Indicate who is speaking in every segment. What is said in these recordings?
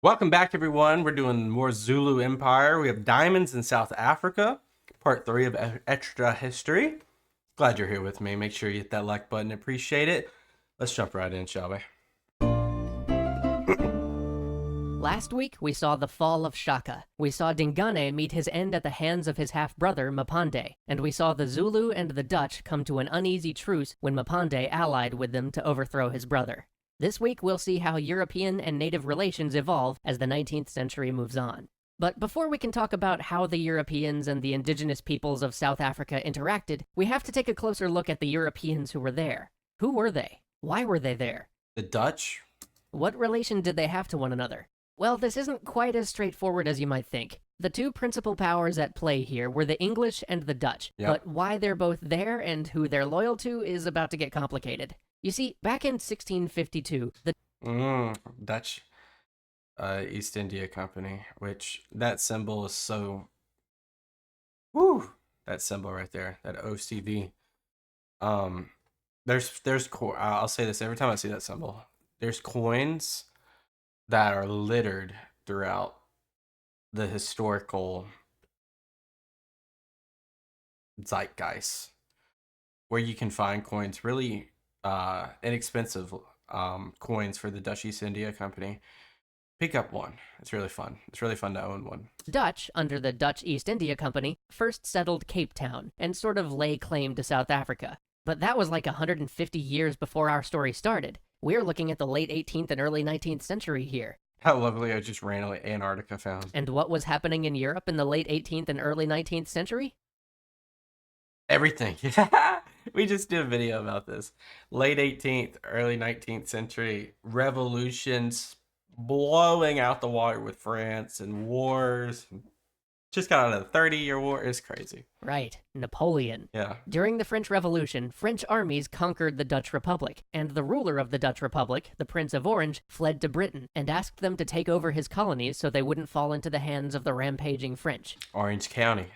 Speaker 1: Welcome back, everyone. We're doing more Zulu Empire. We have diamonds in South Africa, part 3 of Extra History. Glad you're here with me. Make sure you hit that like button. Appreciate it. Let's jump right in, shall we?
Speaker 2: Last week, we saw the fall of Shaka. We saw Dingane meet his end at the hands of his half-brother, Mapande. And we saw the Zulu and the Dutch come to an uneasy truce when Mapande allied with them to overthrow his brother. This week, we'll see how European and native relations evolve as the 19th century moves on. But before we can talk about how the Europeans and the indigenous peoples of South Africa interacted, we have to take a closer look at the Europeans who were there. Who were they? Why were they there?
Speaker 1: The Dutch?
Speaker 2: What relation did they have to one another? Well, this isn't quite as straightforward as you might think. The two principal powers at play here were the English and the Dutch, but why they're both there and who they're loyal to is about to get complicated. You see, back in 1652, the
Speaker 1: Dutch East India Company, which that symbol is so... Woo! That symbol right there, that OCV. I'll say this every time I see that symbol. There's coins that are littered throughout the historical zeitgeist, where you can find coins, really inexpensive coins for the Dutch East India Company. Pick up one. It's really fun. It's really fun to own one.
Speaker 2: Dutch, under the Dutch East India Company, first settled Cape Town and sort of lay claim to South Africa. But that was like 150 years before our story started. We're looking at the late 18th and early 19th century here.
Speaker 1: How lovely I just randomly Antarctica found.
Speaker 2: And what was happening in Europe in the late 18th and early 19th century?
Speaker 1: Everything. We just did a video about this. Late 18th, early 19th century revolutions, blowing out the water with France and wars. Just got out of the 30-year war. It's crazy.
Speaker 2: Right. Napoleon.
Speaker 1: Yeah.
Speaker 2: During the French Revolution, French armies conquered the Dutch Republic, and the ruler of the Dutch Republic, the Prince of Orange, fled to Britain and asked them to take over his colonies so they wouldn't fall into the hands of the rampaging French.
Speaker 1: Orange County.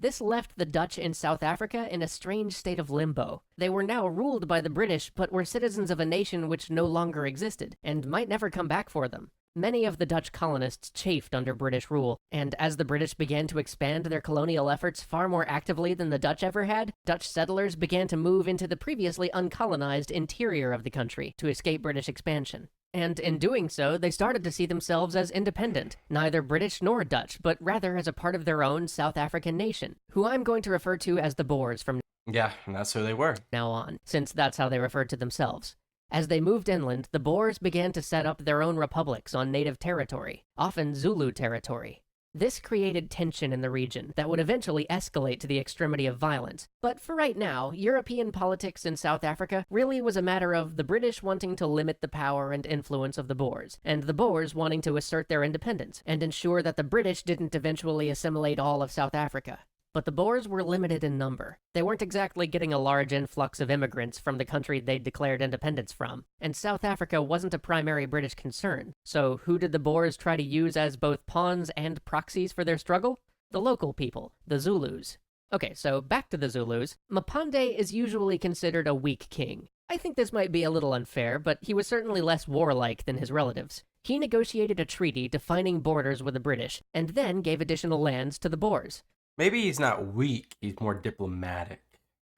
Speaker 2: This left the Dutch in South Africa in a strange state of limbo. They were now ruled by the British, but were citizens of a nation which no longer existed, and might never come back for them. Many of the Dutch colonists chafed under British rule, and as the British began to expand their colonial efforts far more actively than the Dutch ever had, Dutch settlers began to move into the previously uncolonized interior of the country to escape British expansion. And in doing so, they started to see themselves as independent, neither British nor Dutch, but rather as a part of their own South African nation, who I'm going to refer to as the Boers from
Speaker 1: Yeah, and that's who they were.
Speaker 2: now on, since that's how they referred to themselves. As they moved inland, the Boers began to set up their own republics on native territory, often Zulu territory. This created tension in the region that would eventually escalate to the extremity of violence. But for right now, European politics in South Africa really was a matter of the British wanting to limit the power and influence of the Boers, and the Boers wanting to assert their independence and ensure that the British didn't eventually assimilate all of South Africa. But the Boers were limited in number. They weren't exactly getting a large influx of immigrants from the country they'd declared independence from, and South Africa wasn't a primary British concern. So who did the Boers try to use as both pawns and proxies for their struggle? The local people, the Zulus. Okay, so back to the Zulus. Mapande is usually considered a weak king. I think this might be a little unfair, but he was certainly less warlike than his relatives. He negotiated a treaty defining borders with the British, and then gave additional lands to the Boers.
Speaker 1: Maybe he's not weak, he's more diplomatic.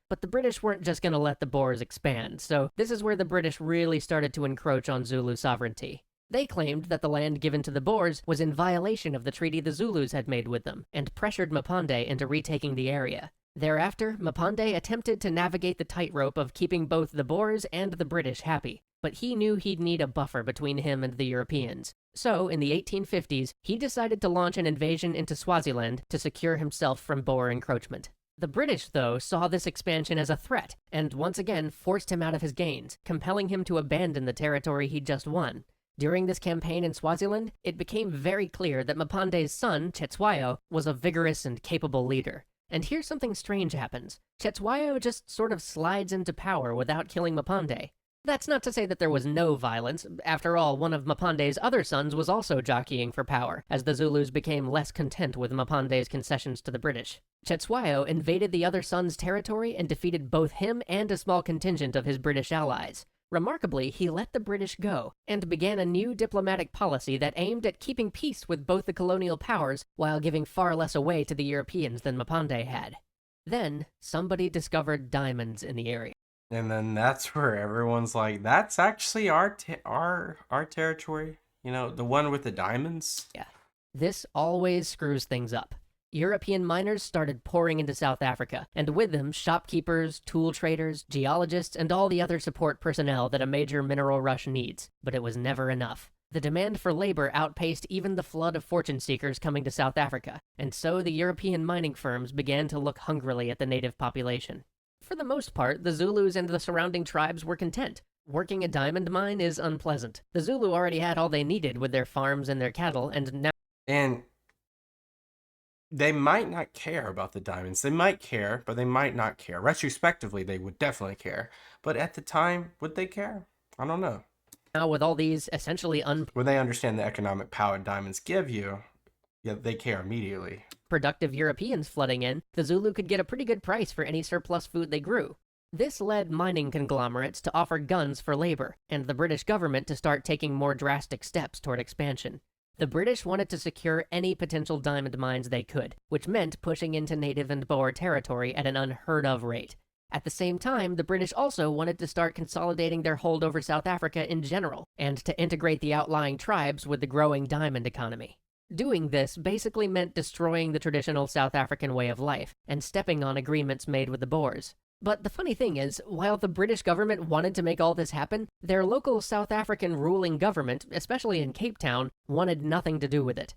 Speaker 2: But the British weren't just going to let the Boers expand, so this is where the British really started to encroach on Zulu sovereignty. They claimed that the land given to the Boers was in violation of the treaty the Zulus had made with them, and pressured Mapande into retaking the area. Thereafter, Mapande attempted to navigate the tightrope of keeping both the Boers and the British happy, but he knew he'd need a buffer between him and the Europeans. So, in the 1850s, he decided to launch an invasion into Swaziland to secure himself from Boer encroachment. The British, though, saw this expansion as a threat, and once again forced him out of his gains, compelling him to abandon the territory he'd just won. During this campaign in Swaziland, it became very clear that Mapande's son, Cetshwayo, was a vigorous and capable leader. And here's something strange happens. Cetshwayo just sort of slides into power without killing Mapande. That's not to say that there was no violence. After all, one of Mapande's other sons was also jockeying for power, as the Zulus became less content with Mapande's concessions to the British. Cetshwayo invaded the other son's territory and defeated both him and a small contingent of his British allies. Remarkably, he let the British go and began a new diplomatic policy that aimed at keeping peace with both the colonial powers while giving far less away to the Europeans than Mapande had. Then, somebody discovered diamonds in the area.
Speaker 1: And then that's where everyone's like, that's actually our territory. You know, the one with the diamonds.
Speaker 2: Yeah. This always screws things up. European miners started pouring into South Africa, and with them shopkeepers, tool traders, geologists, and all the other support personnel that a major mineral rush needs. But it was never enough. The demand for labor outpaced even the flood of fortune seekers coming to South Africa, and so the European mining firms began to look hungrily at the native population. For the most part, the Zulus and the surrounding tribes were content. Working a diamond mine is unpleasant. The Zulu already had all they needed with their farms and their cattle, and now...
Speaker 1: And they might not care about the diamonds. They might care, but they might not care. Retrospectively, they would definitely care. But at the time, would they care? I don't know.
Speaker 2: Now with all these essentially
Speaker 1: when they understand the economic power diamonds give you, yeah, they care immediately.
Speaker 2: Productive Europeans flooding in, the Zulu could get a pretty good price for any surplus food they grew. This led mining conglomerates to offer guns for labor, and the British government to start taking more drastic steps toward expansion. The British wanted to secure any potential diamond mines they could, which meant pushing into native and Boer territory at an unheard of rate. At the same time, the British also wanted to start consolidating their hold over South Africa in general, and to integrate the outlying tribes with the growing diamond economy. Doing this basically meant destroying the traditional South African way of life, and stepping on agreements made with the Boers. But the funny thing is, while the British government wanted to make all this happen, their local South African ruling government, especially in Cape Town, wanted nothing to do with it.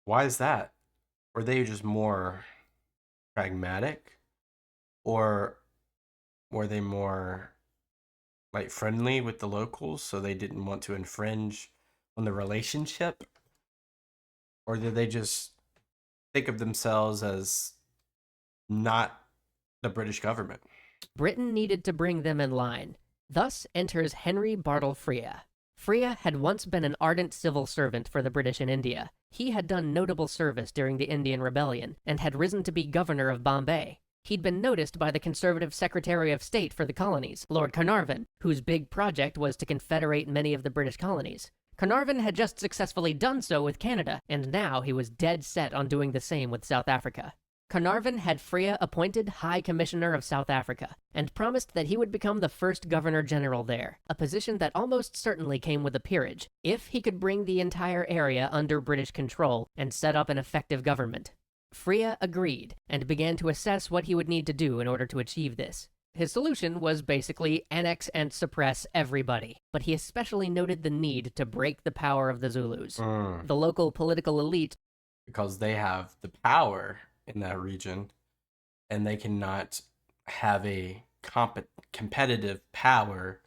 Speaker 1: Why is that? Were they just more pragmatic? Or were they more like friendly with the locals, so they didn't want to infringe on the relationship? Or did they just think of themselves as not the British government?
Speaker 2: Britain needed to bring them in line. Thus enters Henry Bartle Frere. Frere had once been an ardent civil servant for the British in India. He had done notable service during the Indian Rebellion, and had risen to be governor of Bombay. He'd been noticed by the Conservative Secretary of State for the colonies, Lord Carnarvon, whose big project was to confederate many of the British colonies. Carnarvon had just successfully done so with Canada, and now he was dead set on doing the same with South Africa. Carnarvon had Frere appointed High Commissioner of South Africa, and promised that he would become the first Governor-General there, a position that almost certainly came with a peerage, if he could bring the entire area under British control and set up an effective government. Frere agreed, and began to assess what he would need to do in order to achieve this. His solution was basically annex and suppress everybody, but he especially noted the need to break the power of the Zulus. The local political elite,
Speaker 1: because they have the power in that region, and they cannot have a competitive power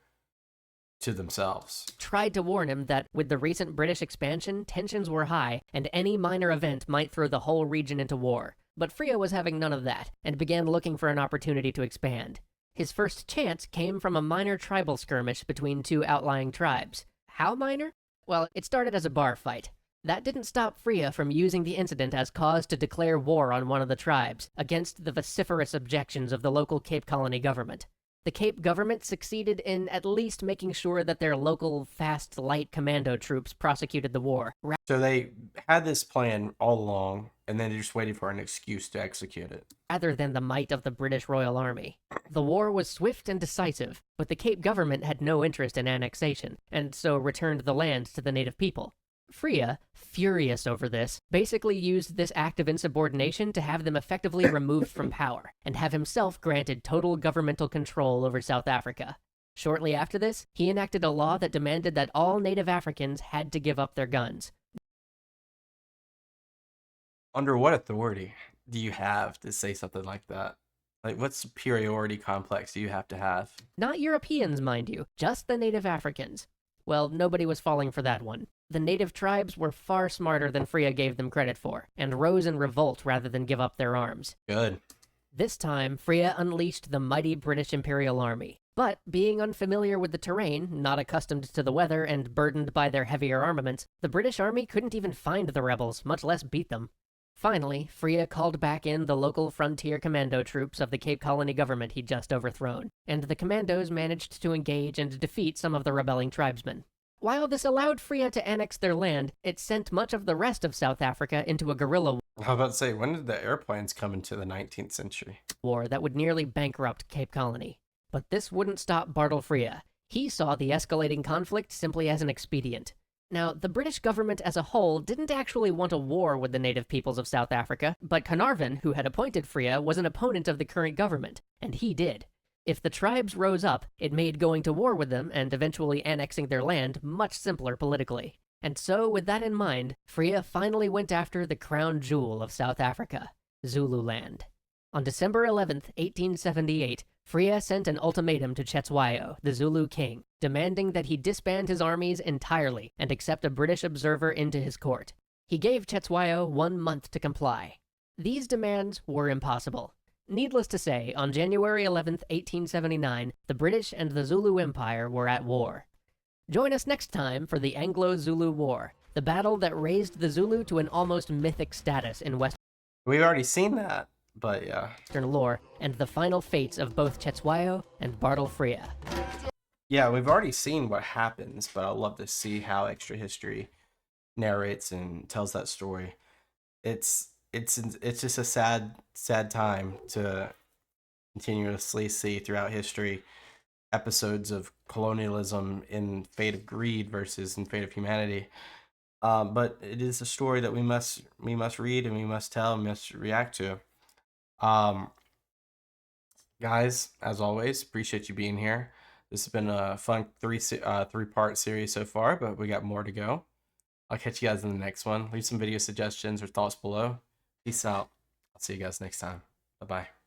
Speaker 1: to themselves.
Speaker 2: Tried to warn him that with the recent British expansion, tensions were high, and any minor event might throw the whole region into war. But Frere was having none of that, and began looking for an opportunity to expand. His first chance came from a minor tribal skirmish between two outlying tribes. How minor? Well, it started as a bar fight. That didn't stop Frere from using the incident as cause to declare war on one of the tribes, against the vociferous objections of the local Cape Colony government. The Cape government succeeded in at least making sure that their local fast light commando troops prosecuted the war.
Speaker 1: So they had this plan all along, and then they just waited for an excuse to execute it,
Speaker 2: rather than the might of the British Royal Army. The war was swift and decisive, but the Cape government had no interest in annexation, and so returned the land to the native people. Frere, furious over this, basically used this act of insubordination to have them effectively removed from power, and have himself granted total governmental control over South Africa. Shortly after this, he enacted a law that demanded that all native Africans had to give up their guns.
Speaker 1: Under what authority do you have to say something like that? Like, what superiority complex do you have to have?
Speaker 2: Not Europeans, mind you, just the native Africans. Well, nobody was falling for that one. The native tribes were far smarter than Frere gave them credit for, and rose in revolt rather than give up their arms.
Speaker 1: Good.
Speaker 2: This time, Frere unleashed the mighty British Imperial Army. But, being unfamiliar with the terrain, not accustomed to the weather, and burdened by their heavier armaments, the British army couldn't even find the rebels, much less beat them. Finally, Freya called back in the local frontier commando troops of the Cape Colony government he'd just overthrown, and the commandos managed to engage and defeat some of the rebelling tribesmen. While this allowed Freya to annex their land, it sent much of the rest of South Africa into a guerrilla
Speaker 1: I was about to say, when did the airplanes come into the 19th century?
Speaker 2: war that would nearly bankrupt Cape Colony. But this wouldn't stop Bartle Freya. He saw the escalating conflict simply as an expedient. Now, the British government as a whole didn't actually want a war with the native peoples of South Africa, but Carnarvon, who had appointed Freya, was an opponent of the current government, and he did. If the tribes rose up, it made going to war with them and eventually annexing their land much simpler politically. And so, with that in mind, Freya finally went after the crown jewel of South Africa, Zululand. On December 11th, 1878, Freya sent an ultimatum to Cetshwayo, the Zulu king, demanding that he disband his armies entirely and accept a British observer into his court. He gave Cetshwayo 1 month to comply. These demands were impossible. Needless to say, on January 11th, 1879, the British and the Zulu Empire were at war. Join us next time for the Anglo-Zulu War, the battle that raised the Zulu to an almost mythic status in
Speaker 1: We've already seen that, but yeah.
Speaker 2: Western lore, and the final fates of both Cetshwayo and Bartle Freya.
Speaker 1: Yeah, we've already seen what happens, but I'd love to see how extra history narrates and tells that story. It's just a sad time to continuously see throughout history episodes of colonialism in Fate of Greed versus in Fate of Humanity. But it is a story that we must read and we must tell and must react to. Guys, as always, appreciate you being here. This has been a fun three-part series so far, but we got more to go. I'll catch you guys in the next one. Leave some video suggestions or thoughts below. Peace out. I'll see you guys next time. Bye-bye.